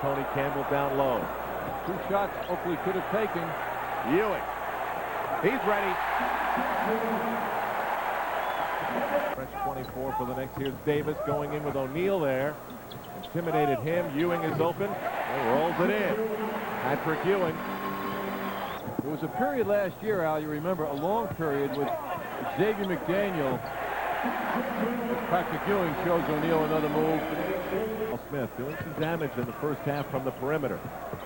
Tony Campbell down low. 2 shots Oakley could have taken. Ewing. He's ready. Fresh 24 for the Knicks. Here's Davis going in with O'Neal there. Intimidated him. Ewing is open and rolls it in. Patrick Ewing. There was a period last year, Al, you remember, a long period with Xavier McDaniel. Patrick Ewing shows O'Neal another move. Smith doing some damage in the first half from the perimeter.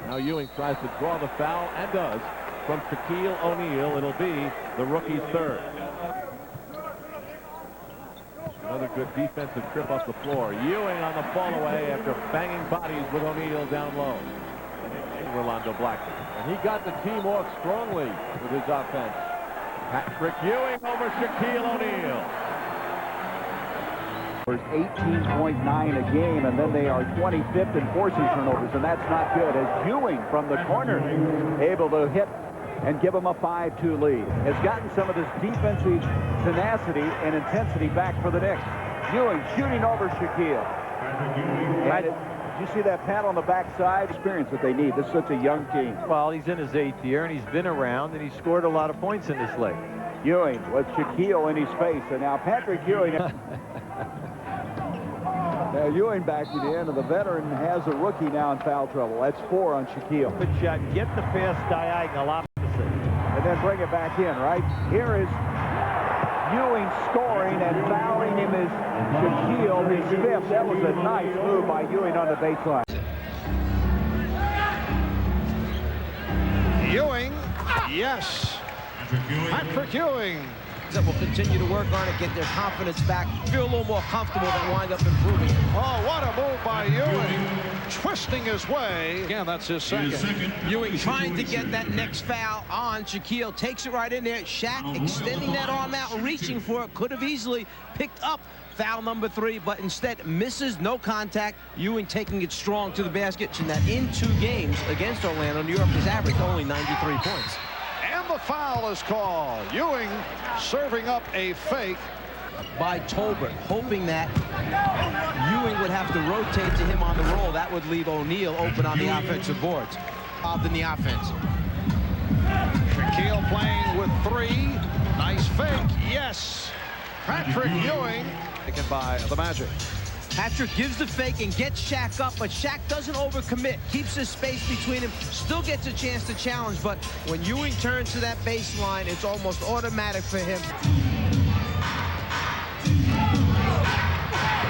Now Ewing tries to draw the foul and does from Shaquille O'Neal. It'll be the rookie's third. Another good defensive trip off the floor. Ewing on the fall away after banging bodies with O'Neal down low. Rolando Blackman. And he got the team off strongly with his offense. Patrick Ewing over Shaquille O'Neal. 18.9 a game, and then they are 25th in forcing turnovers, and that's not good. As Ewing from the corner able to hit and give them a 5-2 lead. Has gotten some of this defensive tenacity and intensity back for the Knicks. Ewing shooting over Shaquille. And did you see that pat on the backside? Experience that they need. This is such a young team. Well, he's in his 8th year, and he's been around, and he scored a lot of points in this league. Ewing with Shaquille in his face, and now Patrick Ewing. Now Ewing back to the end of the veteran has a rookie now in foul trouble. That's 4 on Shaquille. Good shot. Get the pass diagonal opposite. And then bring it back in, right? Here is Ewing scoring, and fouling him is Shaquille, his 5th. That was a nice move by Ewing on the baseline. Ewing, yes. Patrick Ewing. That will continue to work on it, get their confidence back, feel a little more comfortable, then wind up improving. Oh, what a move by Ewing. Twisting his way. Again, that's his second. Ewing trying to get that next foul on Shaquille. Takes it right in there. Shaq extending that arm out, reaching for it. Could have easily picked up foul number 3, but instead misses, no contact. Ewing taking it strong to the basket. And that in 2 games against Orlando, New York has averaged only 93 points. And the foul is called. Ewing serving up a fake by Tolbert, hoping that Ewing would have to rotate to him on the roll. That would leave O'Neal open on the offensive boards. In the offense. Shaquille playing with 3. Nice fake. Yes. Patrick Ewing taken by the Magic. Patrick gives the fake and gets Shaq up, but Shaq doesn't overcommit. Keeps his space between him. Still gets a chance to challenge, but when Ewing turns to that baseline, it's almost automatic for him.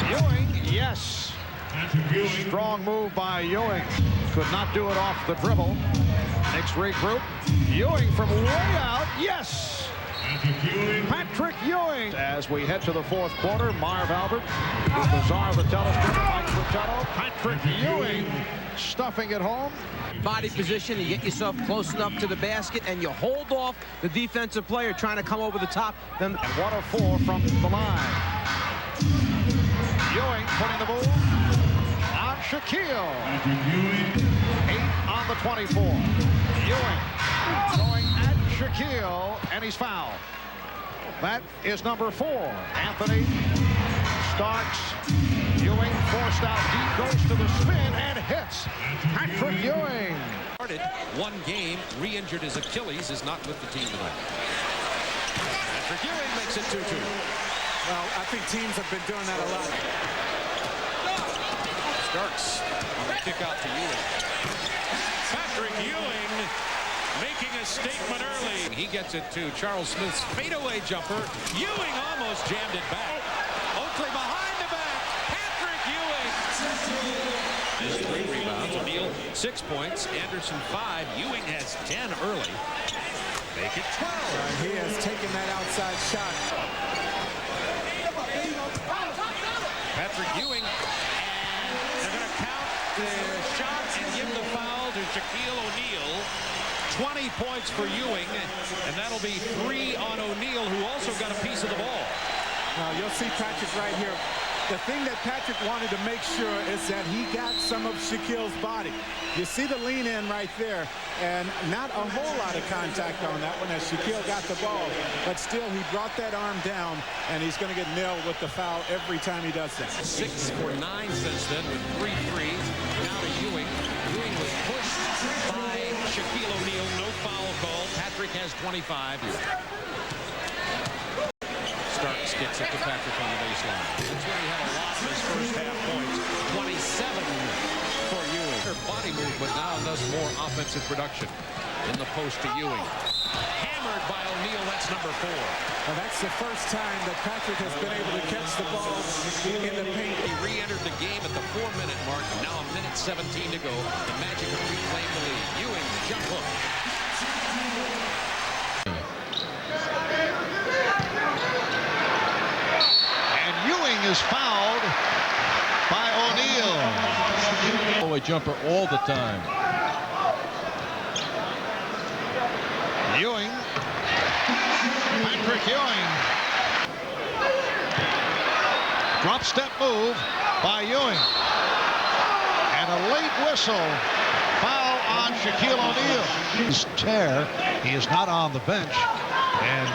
Ewing, yes. Strong move by Ewing. Could not do it off the dribble. Knicks regroup. Ewing from way out, yes. Patrick Ewing. As we head to the 4th quarter, Marv Albert, Bizarre the telescope, Mike Fratello, Patrick Ewing stuffing it home. Body position, you get yourself close enough to the basket, and you hold off the defensive player trying to come over the top. Then 1 of 4 from the line. Ewing putting the move on Shaquille. 8 on the 24. Ewing going at Shaquille, and he's fouled. That is number 4. Anthony starts. Ewing forced out deep, goes to the spin and hits. Patrick Ewing. Started 1 game, re-injured his Achilles, is not with the team tonight. Patrick Ewing makes it 2-2. Well, I think teams have been doing that a lot. Starks on the kick out to Ewing. Patrick Ewing making a statement early. He gets it to Charles Smith's fadeaway jumper. Ewing almost jammed it back. Oakley behind the back. Patrick Ewing. His 3 rebounds. O'Neal 6 points. Anderson 5. Ewing has 10 early. Make it 12. He has taken that outside shot. Patrick Ewing. And they're going to count the shot and give the foul to Shaquille O'Neal. 20 points for Ewing, and that'll be 3 on O'Neal, who also got a piece of the ball. Now you'll see Patrick right here. The thing that Patrick wanted to make sure is that he got some of Shaquille's body. You see the lean in right there, and not a whole lot of contact on that one as Shaquille got the ball. But still, he brought that arm down, and he's going to get nailed with the foul every time he does that. 6 for 9 since then with 3 threes. Now to Ewing. 25. Starks gets it to Patrick on the baseline. That's where he had a lot of his first half points. 27 for Ewing. Her body movement now does more offensive production. In the post to Ewing. Hammered by O'Neal. That's number 4. Well, that's the first time that Patrick has been able to catch the ball in the paint. He re-entered the game at the 4-minute mark. Now a minute 17 to go. The Magic have reclaimed the lead. Ewing jump hook. And Ewing is fouled by O'Neal. Away jumper all the time. Ewing. Patrick Ewing. Drop step move by Ewing. And a late whistle. Foul on Shaquille O'Neal. His tear. He is not on the bench. And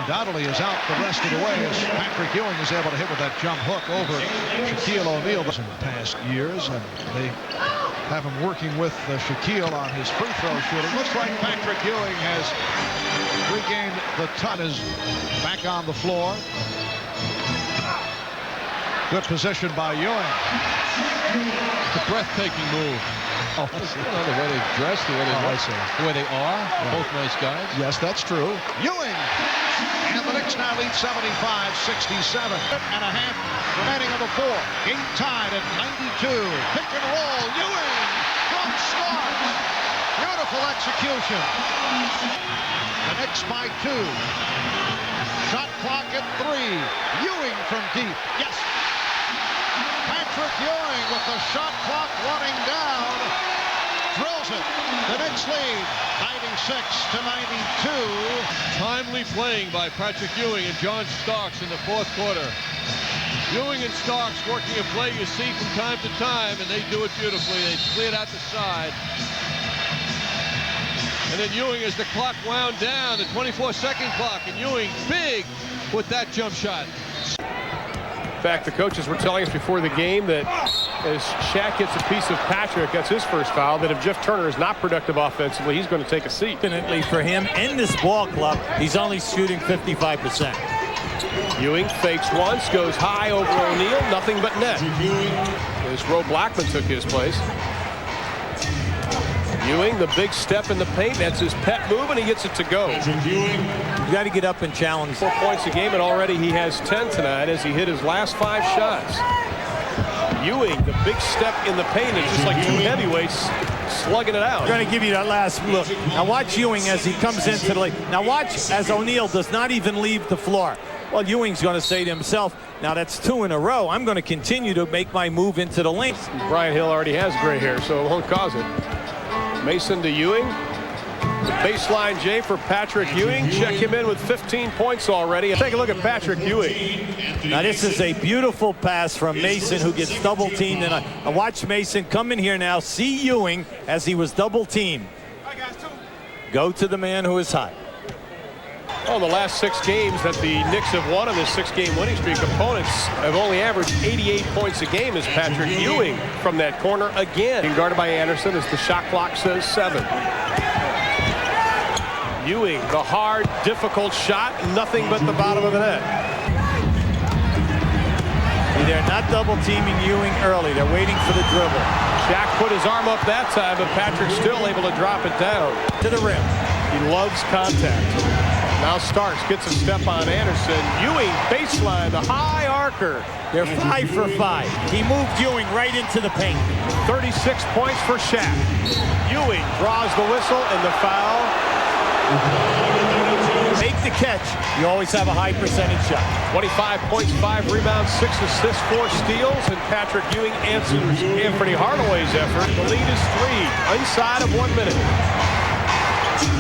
undoubtedly is out the rest of the way as Patrick Ewing is able to hit with that jump hook over Shaquille O'Neal in the past years. And they have him working with Shaquille on his free throw shooting. Looks like Patrick Ewing has regained the ton, is back on the floor. Good position by Ewing. It's a breathtaking move. Oh, the way they dress, the way they the way they are. Yeah. Both nice guys. Yes, that's true. Ewing. And the Knicks now lead 75-67. And a half remaining on the 4. Game tied at 92. Pick and roll. Ewing from Starks. Beautiful execution. The Knicks by 2. Shot clock at 3. Ewing from deep. Yes. Patrick Ewing with the shot clock running down. Drills it. The Knicks lead 96-92. Timely playing by Patrick Ewing and John Starks in the 4th quarter. Ewing and Starks working a play you see from time to time, and they do it beautifully. They cleared out the side. And then Ewing, as the clock wound down, the 24-second clock, and Ewing big with that jump shot. In fact, the coaches were telling us before the game that as Shaq gets a piece of Patrick, that's his first foul, that if Jeff Turner is not productive offensively, he's going to take a seat. Definitely for him in this ball club, he's only shooting 55%. Ewing fakes once, goes high over O'Neal, nothing but net. As Roe Blackman took his place. Ewing, the big step in the paint, that's his pet move, and he gets it to go. You got to get up and challenge. 4 points a game, and already he has 10 tonight as he hit his last 5 shots. Ewing, the big step in the paint, it's just like 2 heavyweights slugging it out. I'm going to give you that last look. Now watch Ewing as he comes into the lane. Now watch as O'Neal does not even leave the floor. Well, Ewing's going to say to himself, now that's 2 in a row. I'm going to continue to make my move into the lane. Brian Hill already has gray hair, so it won't cause it. Mason to Ewing. The baseline J for Patrick Ewing. Check him in with 15 points already. Take a look at Patrick Ewing. Now this is a beautiful pass from Mason, who gets double teamed. And I watch Mason come in here now, see Ewing as he was double teamed. Go to the man who is hot. Well, the last 6 games that the Knicks have won on this 6-game winning streak, opponents have only averaged 88 points a game as Patrick Ewing from that corner again. Being guarded by Anderson as the shot clock says 7. Ewing, the hard, difficult shot, nothing but the bottom of the net. They're not double teaming Ewing early. They're waiting for the dribble. Shaq put his arm up that time, but Patrick's still able to drop it down. To the rim. He loves contact. Now Starks gets a step on Anderson. Ewing baseline, the high archer. They're 5 for 5. He moved Ewing right into the paint. 36 points for Shaq. Ewing draws the whistle and the foul. Make the catch. You always have a high percentage shot. 25 points, 5 rebounds, 6 assists, 4 steals, and Patrick Ewing answers Anthony Hardaway's effort. The lead is 3 inside of 1 minute.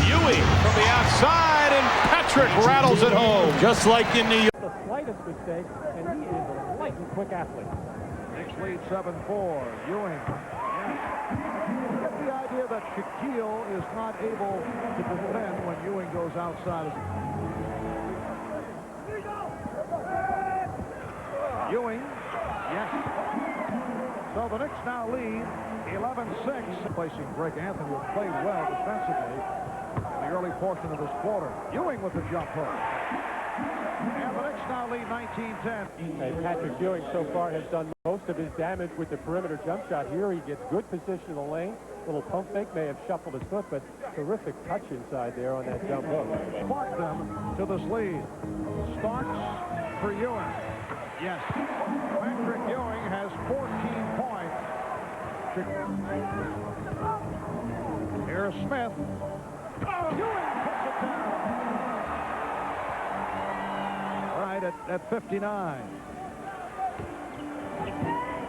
Ewing from the outside, and Patrick rattles it home. Just like in New York. The slightest mistake, and he is a lightning quick athlete. Knicks lead 7-4. Ewing. You get the idea that Shaquille is not able to defend when Ewing goes outside. Ewing, yes. So the Knicks now lead 11-6. Placing Greg Anthony, who played well defensively. in the early portion of this quarter. Ewing with the jump hook. And the Knicks now lead 19-10. And Patrick Ewing so far has done most of his damage with the perimeter jump shot. Here he gets good position in the lane. Little pump fake, may have shuffled his foot, but terrific touch inside there on that jump hook. Sparked them to this lead. Starks for Ewing. Yes. Patrick Ewing has 14 points. Here's Smith. Ewing puts it down. Right at 59.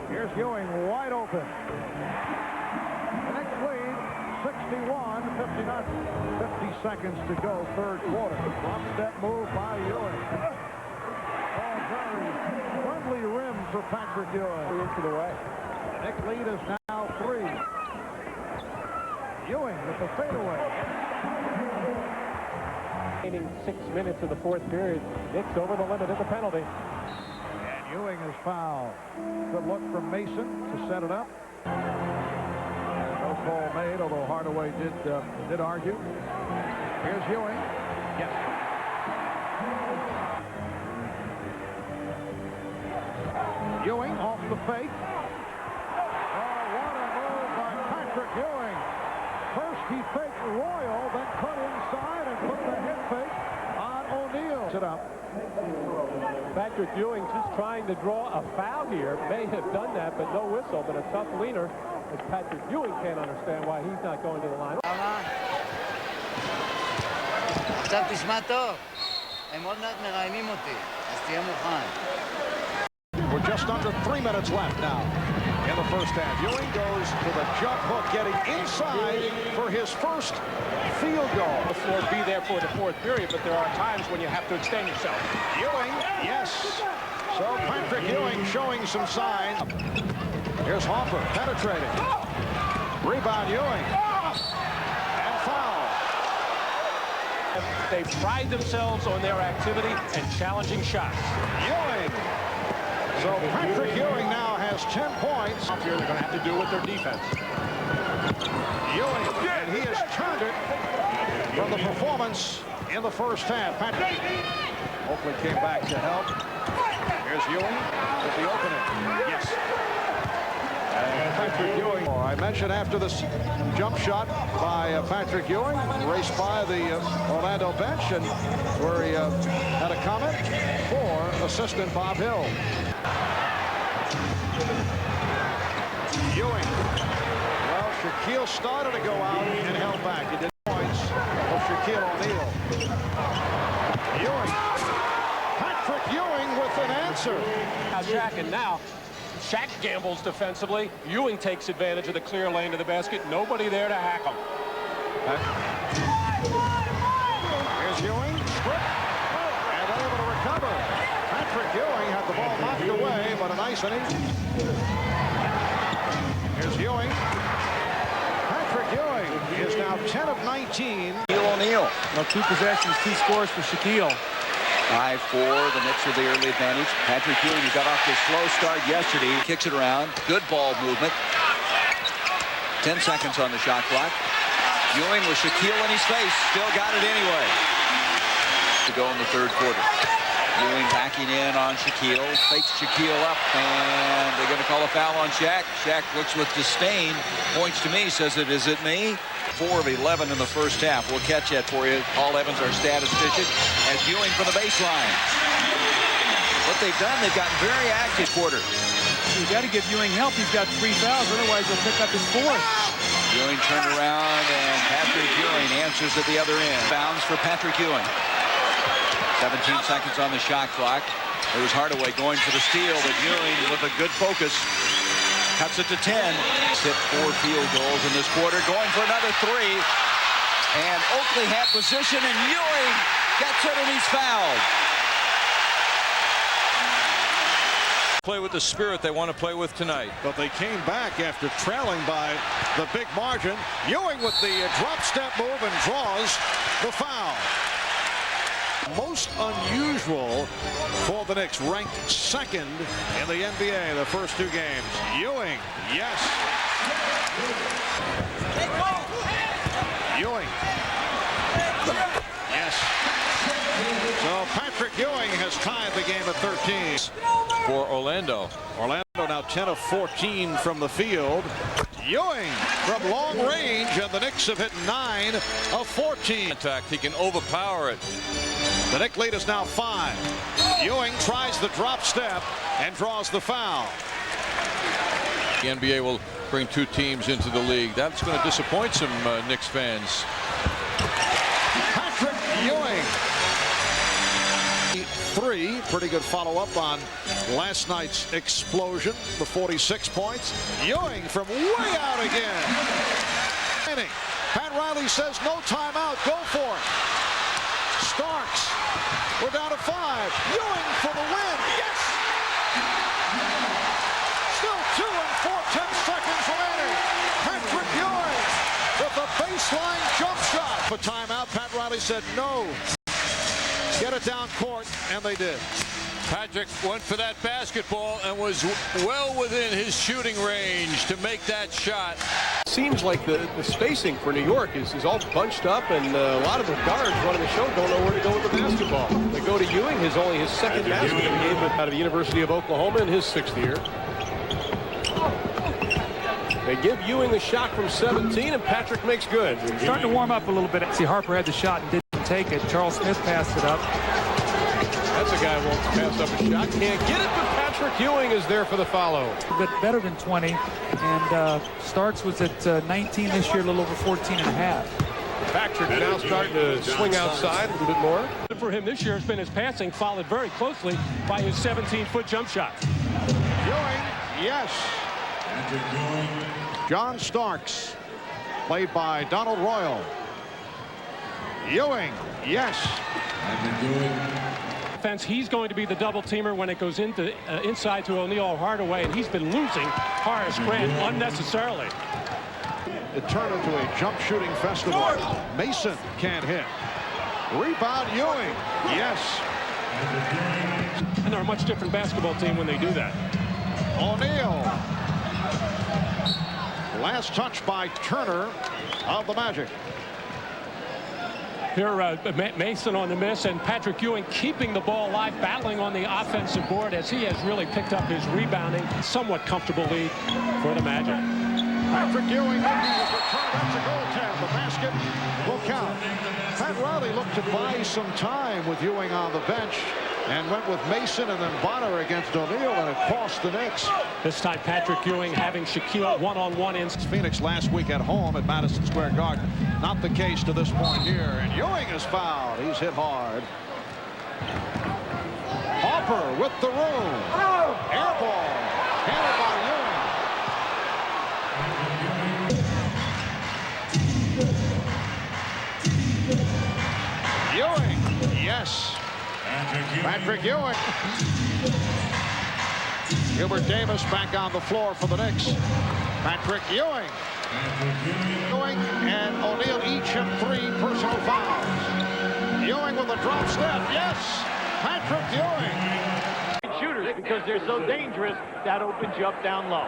Here's Ewing wide open. The Knicks lead 61-59. 50 seconds to go, third quarter. Drop step move by Ewing. Oh, very friendly rim for Patrick Ewing. Into the way. The Knicks lead is now 3. Ewing with the fadeaway. Remaining 6 minutes of the fourth period. Knicks over the limit of the penalty. And Ewing is fouled. Good look from Mason to set it up. No call made, although Hardaway did argue. Here's Ewing. Yes. Ewing off the fake. Oh, what a move by Patrick Ewing. First he faked Royal, then cut inside and put the head fake on O'Neal. Sit up. Patrick Ewing just trying to draw a foul here. May have done that, but no whistle. But a tough leaner, as Patrick Ewing can't understand why he's not going to the line. עכשיו תשמע טוב, הם עוד מעט מראיינים אותי, אז תהיה מוכן. We're just under 3 minutes left now in the first half. Ewing goes to the jump hook, getting inside for his first field goal. The floor be there for the fourth period, but there are times when you have to extend yourself. Ewing, yes. So Patrick Ewing showing some signs. Here's Hoffer penetrating. Rebound Ewing. And foul. They pride themselves on their activity and challenging shots. Ewing. So Patrick Ewing now has 10 points. Up here, they're going to have to do with their defense. Ewing, and he has turned it from the performance in the first half. Patrick. Oakley came back to help. Here's Ewing with the opening. Yes. And Patrick Ewing. I mentioned after this jump shot by Patrick Ewing, raced by the Orlando bench, and where he had a comment for assistant Bob Hill. Ewing. Well, Shaquille started to go out and held back. He did points for Shaquille O'Neal. Ewing. Patrick Ewing with an answer. Now Shaq, and now Shaq gambles defensively. Ewing takes advantage of the clear lane to the basket. Nobody there to hack him. Here's Ewing. Strip. And able to recover. Patrick Ewing had the ball knocked away, but a nice inning. Here's Ewing. Patrick Ewing is now 10 of 19. Shaquille O'Neal. Well, 2 possessions, 2 scores for Shaquille. 5-4, the Knicks with the early advantage. Patrick Ewing, who got off to a slow start yesterday, kicks it around. Good ball movement. 10 seconds on the shot clock. Ewing with Shaquille in his face. Still got it anyway. To go in the third quarter. Ewing backing in on Shaquille. Fakes Shaquille up, and they're going to call a foul on Shaq. Shaq looks with disdain, points to me, says, "Is it me?" 4 of 11 in the first half. We'll catch that for you. Paul Evans, our statistician, as Ewing from the baseline. What they've done, they've gotten very active quarter. You got to give Ewing help. He's got 3 fouls, otherwise he'll pick up his 4th. Ewing turned around, and Patrick Ewing answers at the other end. Bounds for Patrick Ewing. 17 seconds on the shot clock. It was Hardaway going for the steal, but Ewing with a good focus cuts it to 10. Hit 4 field goals in this quarter, going for another 3. And Oakley had position, and Ewing gets it, and he's fouled. Play with the spirit they want to play with tonight. But they came back after trailing by the big margin. Ewing with the drop step move and draws the foul. Most unusual for the Knicks, ranked 2nd in the NBA the first 2 games. Ewing, yes. Ewing Ewing has tied the game at 13. For Orlando. Orlando now 10 of 14 from the field. Ewing from long range, and the Knicks have hit 9 of 14. Contact, he can overpower it. The Knicks lead is now 5. Ewing tries the drop step and draws the foul. The NBA will bring 2 teams into the league. That's going to disappoint some Knicks fans. Patrick Ewing. 3, pretty good follow-up on last night's explosion, the 46 points. Ewing from way out again. Pat Riley says no timeout, go for it. Starks, we're down to 5. Ewing for the win, yes! Still 2 and 4/10 seconds remaining. Patrick Ewing with a baseline jump shot. For timeout, Pat Riley said no. Get it down court, and they did. Patrick went for that basketball and was well within his shooting range to make that shot. Seems like the spacing for New York is all bunched up, and a lot of the guards running the show don't know where to go with the basketball. They go to Ewing, only his second basket of the game out of the University of Oklahoma in his 6th year. They give Ewing the shot from 17, and Patrick makes good. Starting to warm up a little bit. See, Harper had the shot and didn't take it. Charles Smith passed it up. That's a guy who wants to pass up a shot. Can't get it, but Patrick Ewing is there for the follow. A bit better than 20, and Starks was at 19 this year, a little over 14 and a half. Patrick now starting to swing outside a little bit more. For him this year has been his passing, followed very closely by his 17-foot jump shot. Ewing, yes. John Starks, played by Donald Royal. Ewing, yes. Defense, he's going to be the double teamer when it goes into inside to O'Neal Hardaway, and he's been losing Horace Grant unnecessarily. It turned into a jump shooting festival. Mason can't hit. Rebound Ewing, yes. And they're a much different basketball team when they do that. O'Neal. Last touch by Turner of the Magic. Here, Mason on the miss, and Patrick Ewing keeping the ball alive, battling on the offensive board as he has really picked up his rebounding. Somewhat comfortable lead for the Magic. Patrick Ewing making his return. That's a goaltend. The basket will count. Pat Riley looked to buy some time with Ewing on the bench and went with Mason and then Bonner against O'Neal, and it cost the Knicks. This time Patrick Ewing having Shaquille one-on-one in. Phoenix last week at home at Madison Square Garden. Not the case to this point here, and Ewing is fouled. He's hit hard. Harper with the room. Air ball. Handled by Ewing. Ewing, yes. Patrick Ewing. Gilbert Davis back on the floor for the Knicks. Patrick Ewing. Ewing and O'Neal each have 3 personal fouls. Ewing with a drop step. Yes, Patrick Ewing. Shooters, because they're so dangerous, that opens you up down low.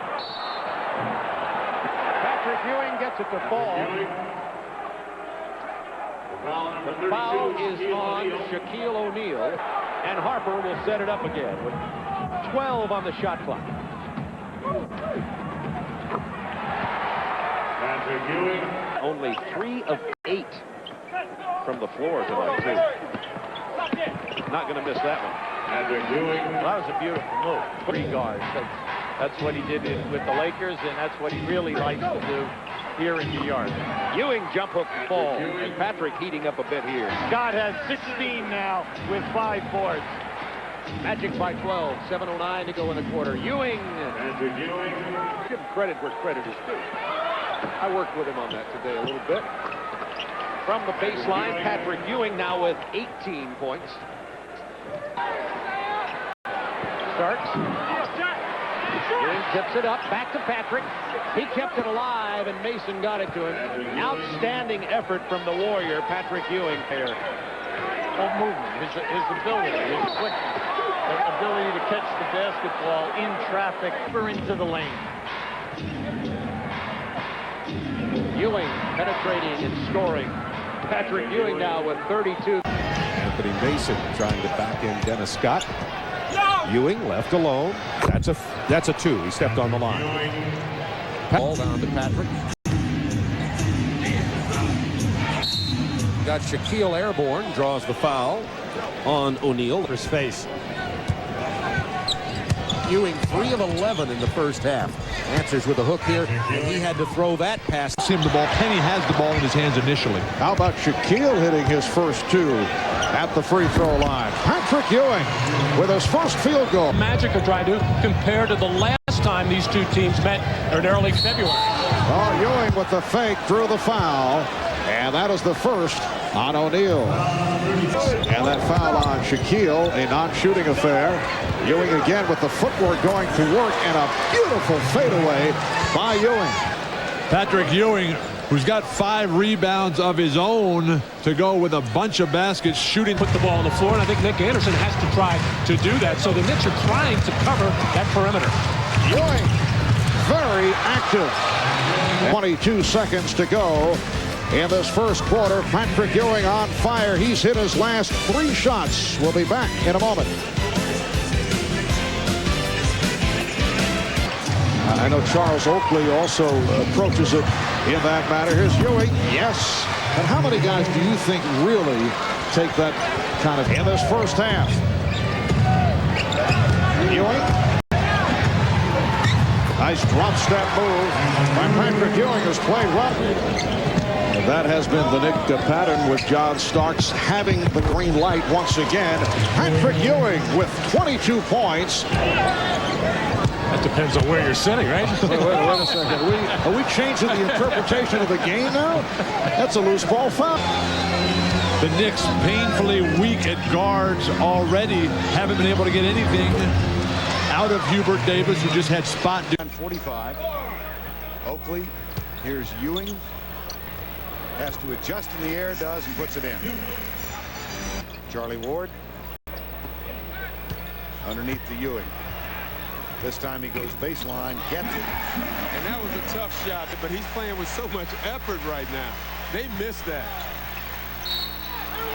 Patrick Ewing gets it to fall. The foul is on Shaquille O'Neal, and Harper will set it up again with 12 on the shot clock. Patrick Ewing. Only 3 of 8 from the floor tonight, too. Not going to miss that one. Patrick Ewing. Well, that was a beautiful move. 3 guards. That's what he did with the Lakers, and that's what he really likes to do here in New York. Ewing jump hook fall, and Patrick heating up a bit here. Scott has 16 now with 5 boards. Magic by 12, 7:09 to go in the quarter. Ewing. Patrick Ewing. Give him credit where credit is due. I worked with him on that today a little bit. From the baseline, Patrick Ewing now with 18 points. Starks. Ewing tips it up, back to Patrick. He kept it alive, and Mason got it to him. Outstanding effort from the Warrior, Patrick Ewing here. Of movement, his ability, his quickness, the ability to catch the basketball in traffic or into the lane. Ewing penetrating and scoring. Patrick Ewing now with 32. Anthony Mason trying to back in Dennis Scott. Ewing left alone. That's a 2. He stepped on the line. Ball down to Patrick. Got Shaquille airborne, draws the foul on O'Neal. For his face. Ewing 3 of 11 in the first half. Answers with a hook here, and he had to throw that pass. Him the ball. Penny has the ball in his hands initially. How about Shaquille hitting his first 2 at the free throw line? Patrick Ewing with his first field goal. Magic are trying to compare to the last time these two teams met in early February. Oh, Ewing with the fake drew the foul, and that is the first on O'Neal. And that foul on Shaquille, a non-shooting affair. Ewing again with the footwork going to work, and a beautiful fadeaway by Ewing. Patrick Ewing, who's got 5 rebounds of his own to go with a bunch of baskets, shooting. Put the ball on the floor, and I think Nick Anderson has to try to do that. So the Knicks are trying to cover that perimeter. Ewing, very active. 22 seconds to go in this first quarter. Patrick Ewing on fire. He's hit his last 3 shots. We'll be back in a moment. I know Charles Oakley also approaches it in that matter. Here's Ewing. Yes. And how many guys do you think really take that kind of in this first half? Ewing. Nice drop step move by Patrick Ewing, who's played well. That has been the Knick pattern, with John Starks having the green light once again. Patrick Ewing with 22 points. That depends on where you're sitting, right? Wait a second. Are we changing the interpretation of the game now? That's a loose ball foul. The Knicks painfully weak at guards already. Haven't been able to get anything out of Hubert Davis, who just had spot. 45. Oakley. Here's Ewing. Has to adjust in the air, does, and puts it in. Charlie Ward. Underneath the Ewing. This time he goes baseline, gets it. And that was a tough shot, but he's playing with so much effort right now. They missed that.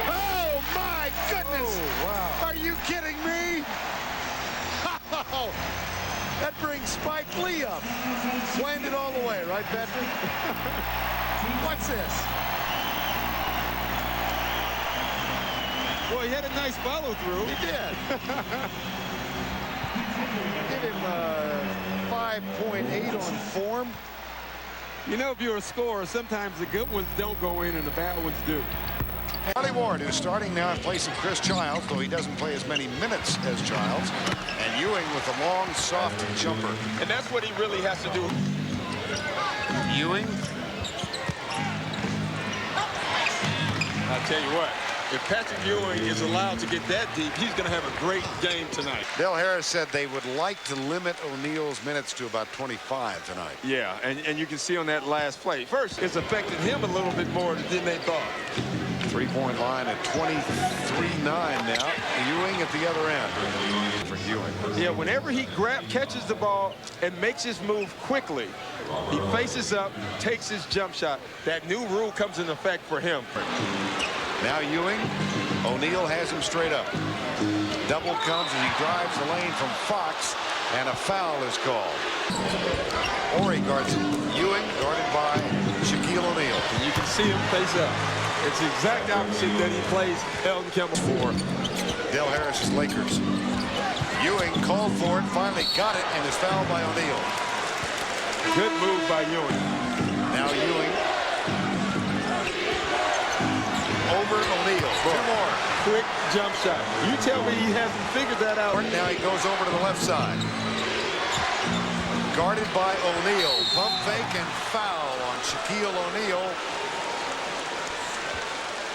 Oh, my goodness! Oh, wow. Are you kidding me? Oh, that brings Spike Lee up. Slammed it all the way, right, Patrick? What's this? Well, he had a nice follow through. He did. Give him 5.8 on form. You know, if you're a scorer, sometimes the good ones don't go in and the bad ones do. Charlie Ward, who's starting now in place of Chris Childs, though he doesn't play as many minutes as Childs. And Ewing with a long, soft jumper. And that's what he really has to do. Ewing. I'll tell you what. If Patrick Ewing is allowed to get that deep, he's going to have a great game tonight. Bill Harris said they would like to limit O'Neal's minutes to about 25 tonight. Yeah, and you can see on that last play. First, it's affected him a little bit more than they thought. 3-point line at 23-9 now. Ewing at the other end. For Ewing. Yeah, whenever he catches the ball and makes his move quickly, he faces up, takes his jump shot. That new rule comes in effect for him. Now Ewing. O'Neal has him straight up. Double comes and he drives the lane from Fox, and a foul is called. Horry guards it. Ewing guarded by Shaquille O'Neal. And you can see him face up. It's the exact opposite that he plays Elton Kemble for. Dale Harris's Lakers. Ewing called for it, finally got it, and is fouled by O'Neal. Good move by Ewing. Now Ewing. Over O'Neal. 2 more. Quick jump shot. You tell me he hasn't figured that out. Now he goes over to the left side. Guarded by O'Neal. Pump fake and foul on Shaquille O'Neal.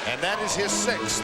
And that is his 6th.